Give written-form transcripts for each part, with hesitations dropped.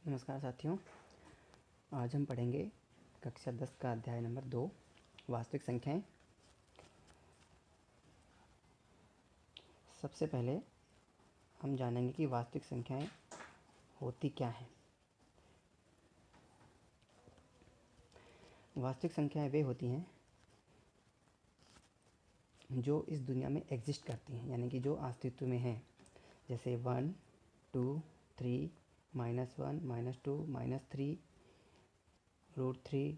नमस्कार साथियों, आज हम पढ़ेंगे कक्षा 10 का अध्याय नंबर 2 वास्तविक संख्याएं। सबसे पहले हम जानेंगे कि वास्तविक संख्याएं होती क्या हैं। वास्तविक संख्याएं वे होती हैं जो इस दुनिया में एग्जिस्ट करती हैं, यानी कि जो अस्तित्व में हैं, जैसे 1, 2, 3, -1, -2, -3, √3,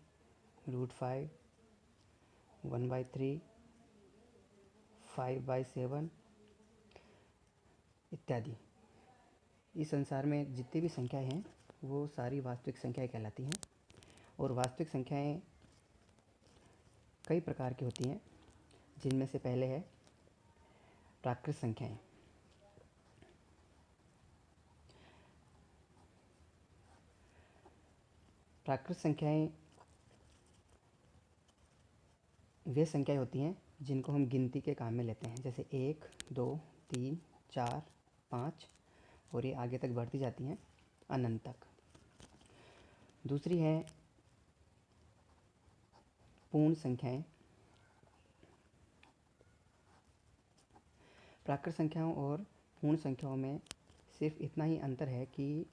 √5, 1/3, 5/7 इत्यादि। इस संसार में जितनी भी संख्याएं हैं वो सारी वास्तविक संख्याएं कहलाती हैं। और वास्तविक संख्याएं कई प्रकार की होती हैं, जिनमें से पहले है प्राकृत संख्याएं। प्राकृत संख्याएं वे संख्याएं होती हैं जिनको हम गिनती के काम में लेते हैं, जैसे 1, 2, 3, 4, 5 और ये आगे तक बढ़ती जाती हैं अनंत तक। दूसरी है पूर्ण संख्याएं। प्राकृत संख्याओं और पूर्ण संख्याओं में सिर्फ इतना ही अंतर है कि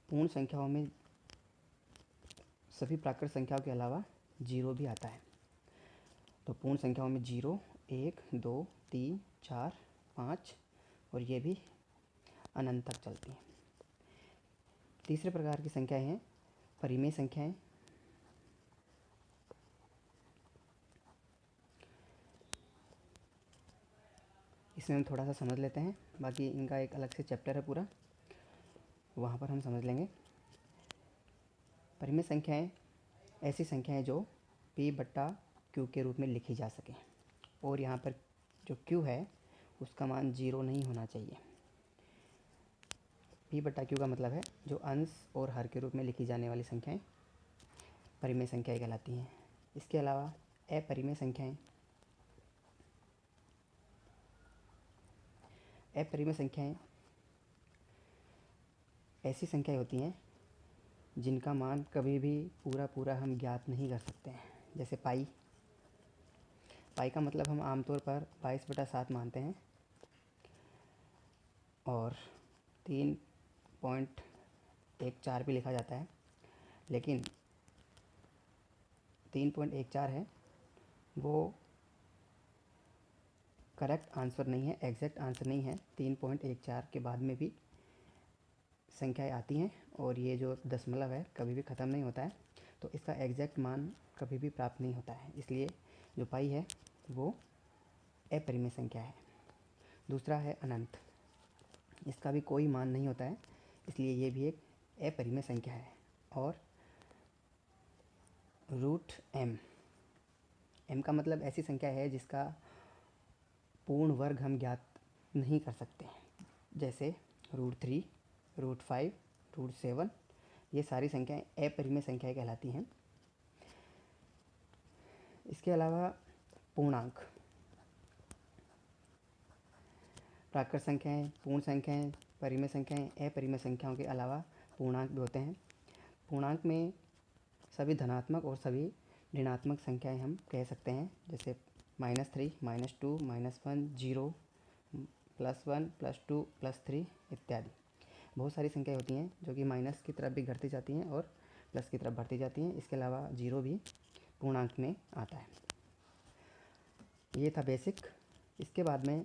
पूर्ण संख्याओं में सभी प्राकृत संख्याओं के अलावा जीरो भी आता है। तो पूर्ण संख्याओं में 0, 1, 2, 3, 4, 5 और ये भी अनंत तक चलती हैं। तीसरे प्रकार की संख्याएं हैं परिमेय संख्याएं। इसमें हम थोड़ा सा समझ लेते हैं, बाकी इनका एक अलग से चैप्टर है पूरा, वहाँ पर हम समझ लेंगे। परिमेय संख्याएं ऐसी संख्याएं जो P/Q के रूप में लिखी जा सके, और यहाँ पर जो Q है उसका मान 0 नहीं होना चाहिए। P/Q का मतलब है जो अंश और हर के रूप में लिखी जाने वाली संख्याएं परिमेय संख्याएं कहलाती हैं। इसके अलावा अपरिमेय संख्याएं। अपरिमेय संख्याएं ऐसी संख्याएं होती हैं जिनका मान कभी भी पूरा हम ज्ञात नहीं कर सकते हैं, जैसे पाई का मतलब हम आमतौर पर 22/7 मानते हैं और 3.14 भी लिखा जाता है, लेकिन 3.14 है वो करेक्ट आंसर नहीं है, एग्जैक्ट आंसर नहीं है। 3.14 के बाद में भी संख्याएं आती हैं और ये जो दशमलव है कभी भी ख़त्म नहीं होता है, तो इसका एग्जैक्ट मान कभी भी प्राप्त नहीं होता है। इसलिए जो पाई है वो अपरिमेय संख्या है। दूसरा है अनंत। इसका भी कोई मान नहीं होता है, इसलिए ये भी एक अपरिमेय संख्या है। और √m का मतलब ऐसी संख्या है जिसका पूर्ण वर्ग हम ज्ञात नहीं कर सकते, जैसे √3, √5, √7 ये सारी संख्याएं अपरिमेय संख्याएं कहलाती हैं। इसके अलावा पूर्णांक। प्राकृत संख्याएं, पूर्ण संख्याएं, परिमेय संख्याएं, अपरिमेय संख्याओं के अलावा पूर्णांक भी होते हैं। पूर्णांक में सभी धनात्मक और सभी ऋणात्मक संख्याएं हम कह सकते हैं, जैसे -3, -2, -1, 0, +1, +2, +3 इत्यादि। बहुत सारी संख्याएं होती हैं जो कि माइनस की तरफ भी घटती जाती हैं और प्लस की तरफ बढ़ती जाती हैं। इसके अलावा 0 भी पूर्णांक में आता है। ये था बेसिक। इसके बाद में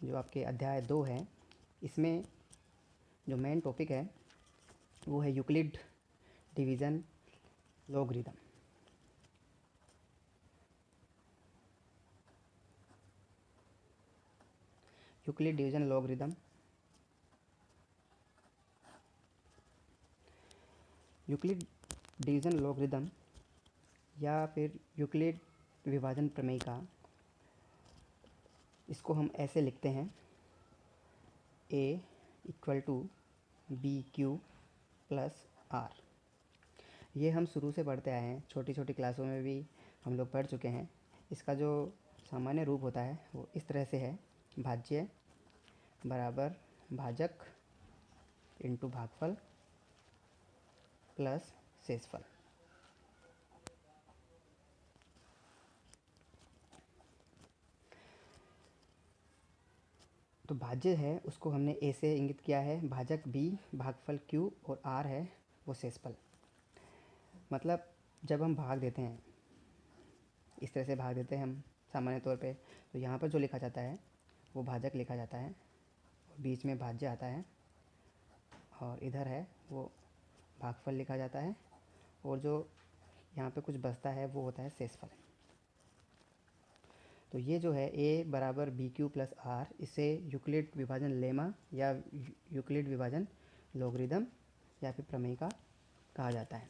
जो आपके अध्याय 2 है, इसमें जो मेन टॉपिक है वो है Euclid division logarithm. Euclid division logarithm Euclid division logarithm या फिर यूक्लिड विभाजन प्रमेय इसको हम ऐसे लिखते हैं: A = BQ + R। ये हम शुरू से पढ़ते आए हैं, छोटी छोटी क्लासों में भी हम लोग पढ़ चुके हैं। इसका जो सामान्य रूप होता है वो इस तरह से है: भाज्य बराबर भाजक इंटू भागफल प्लस शेषफल। तो भाज्य है उसको हमने ए से इंगित किया है, भाजक बी, भागफल क्यू और आर है वो शेषफल। मतलब जब हम भाग देते हैं, इस तरह से भाग देते हैं हम सामान्य तौर पे, तो यहाँ पर जो लिखा जाता है वो भाजक लिखा जाता है और बीच में भाज्य आता है, और इधर है वो भागफल लिखा जाता है, और जो यहाँ पे कुछ बचता है वो होता है शेषफल। तो ये जो है a बराबर बी क्यू प्लस आर, इसे यूक्लिड विभाजन लेमा या यूक्लिड विभाजन लॉगरिदम या फिर प्रमेय का कहा जाता है।